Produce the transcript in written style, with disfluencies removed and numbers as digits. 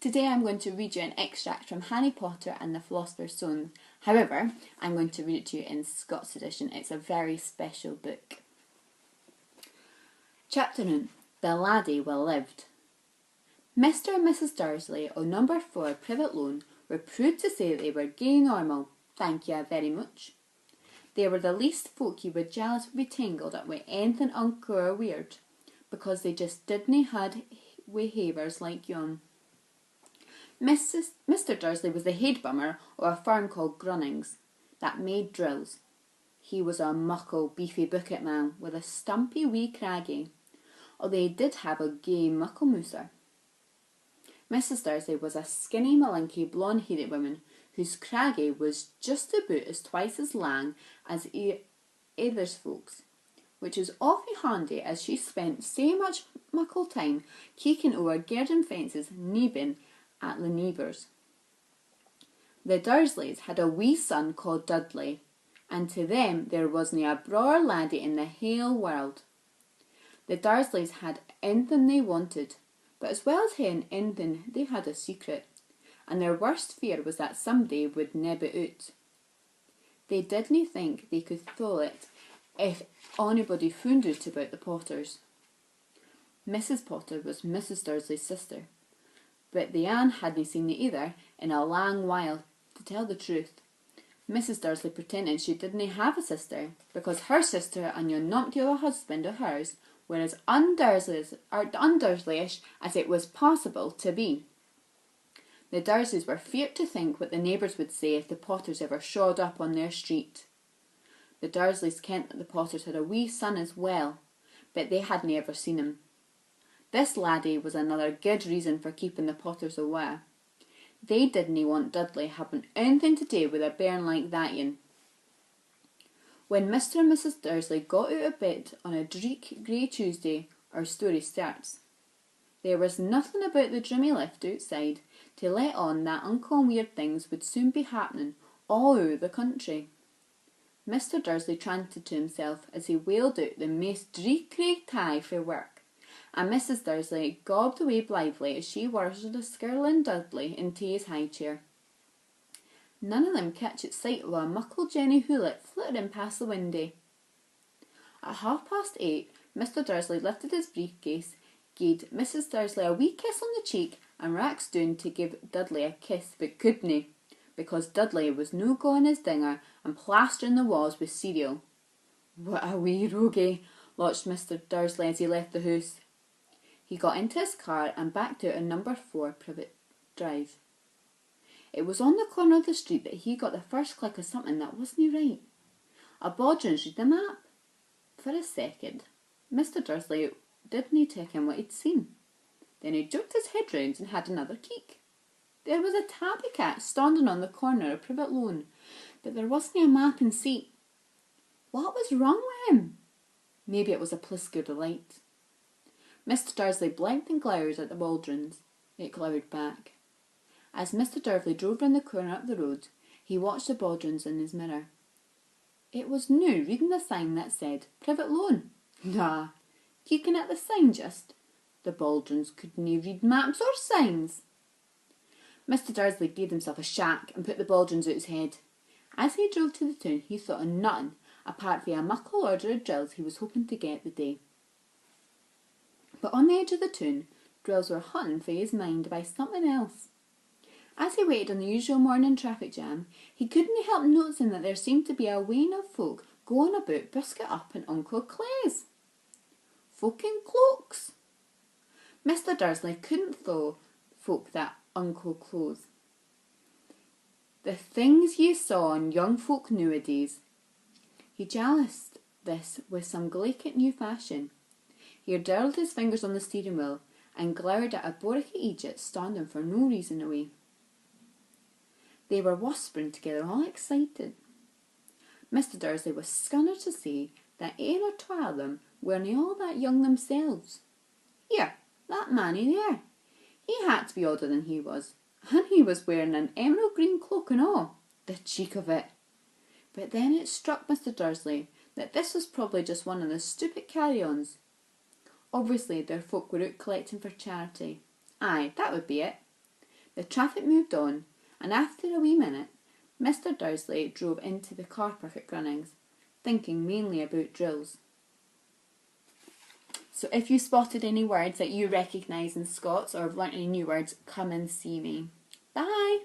Today I'm going to read you an extract from Harry Potter and the Philosopher's Stone. However, I'm going to read it to you in SCOTS edition. It's a very special book. Chapter 1. The Laddie Well Lived. Mr. and Mrs. Dursley on number 4 Privet Loan were proud to say that they were gay normal. Thank you very much. They were the least folk you were jealous would be tangled up with anything uncool or weird, because they just didn't had behaviours like yon. Mr. Dursley was the head bummer of a firm called Grunnings, that made drills. He was a muckle, beefy bucket man with a stumpy wee craggy, although he did have a gay mucklemooser. Mrs. Dursley was a skinny, malinky, blonde-haired woman whose craggy was just about as twice as lang as others folks, which was awfully handy as she spent so much muckle time kicking over garden fences neebing at the neighbours. The Dursleys had a wee son called Dudley, and to them there wasn't a brawer laddie in the whole world. The Dursleys had anything they wanted, but as well as having anything, they had a secret, and their worst fear was that somebody would nib it out. They didn't think they could thole it if anybody found out about the Potters. Mrs. Potter was Mrs. Dursley's sister, but the Anne hadn't seen it either in a long while, to tell the truth. Mrs. Dursley pretended she didn't have a sister, because her sister and your numpty old husband of hers were as undursley-ish as it was possible to be. The Dursleys were feared to think what the neighbours would say if the Potters ever showed up on their street. The Dursleys kent that the Potters had a wee son as well, but they hadn't ever seen him. This laddie was another good reason for keeping the Potters away. They didn't want Dudley having anything to do with a bairn like that yin. When Mr. and Mrs. Dursley got out of bed on a dreek grey Tuesday, our story starts. There was nothing about the drummy lift outside to let on that uncommon weird things would soon be happening all over the country. Mr. Dursley chanted to himself as he wheeled out the maist dreek-grey tie for work, and Mrs. Dursley gobbed away blithely as she worshipped a skirling Dudley into his high chair. None of them catched sight of a muckle Jenny Hewlett flittering past the window. At 8:30, Mr. Dursley lifted his briefcase, gave Mrs. Dursley a wee kiss on the cheek, and raxed down to give Dudley a kiss, but couldn't, because Dudley was no going his dinger and plastering the walls with cereal. What a wee roguey, lodged Mr. Dursley as he left the house. He got into his car and backed out on number 4 Privet Drive. It was on the corner of the street that he got the first click of something that wasn't right. A Bodger's read the map. For a second, Mr. Dursley didn't take in what he'd seen. Then he jerked his head round and had another keek. There was a tabby cat standing on the corner of Privet Loan, but there wasn't a map in sight. What was wrong with him? Maybe it was a Plisker delight. Mr. Dursley blinked and glowered at the Waldrons. It glowered back. As Mr. Dursley drove round the corner up the road, he watched the Bodgerons in his mirror. It was new reading the sign that said Privet Loan. Nah, keeking at the sign just. The Bodgerons couldn't read maps or signs. Mr. Dursley gave himself a shack and put the Bodgerons out his head. As he drove to the town, he thought of nothing apart from a muckle order of drills he was hoping to get the day. But on the edge of the town, drills were hunting for his mind by something else. As he waited on the usual morning traffic jam, he couldn't help noticing that there seemed to be a wane of folk going about biscuit up in Uncle Clay's. Folk in cloaks. Mr. Dursley couldn't throw folk that uncle clothes. The things you saw in young folk nowadays. He jaloused this with some delicate new fashion. He dirled his fingers on the steering wheel and glowered at a Borricky Egypt standing for no reason away. They were whispering together, all excited. Mr. Dursley was scunnered to say that 1 or 2 of them weren't all that young themselves. Here, that manny there. He had to be older than he was, and he was wearing an emerald green cloak and all. The cheek of it. But then it struck Mr. Dursley that this was probably just one of the stupid carry-ons. Obviously their folk were out collecting for charity. Aye, that would be it. The traffic moved on, and after a wee minute, Mr. Dursley drove into the car park at Grunnings, thinking mainly about drills. So if you spotted any words that you recognise in Scots or have learnt any new words, come and see me. Bye!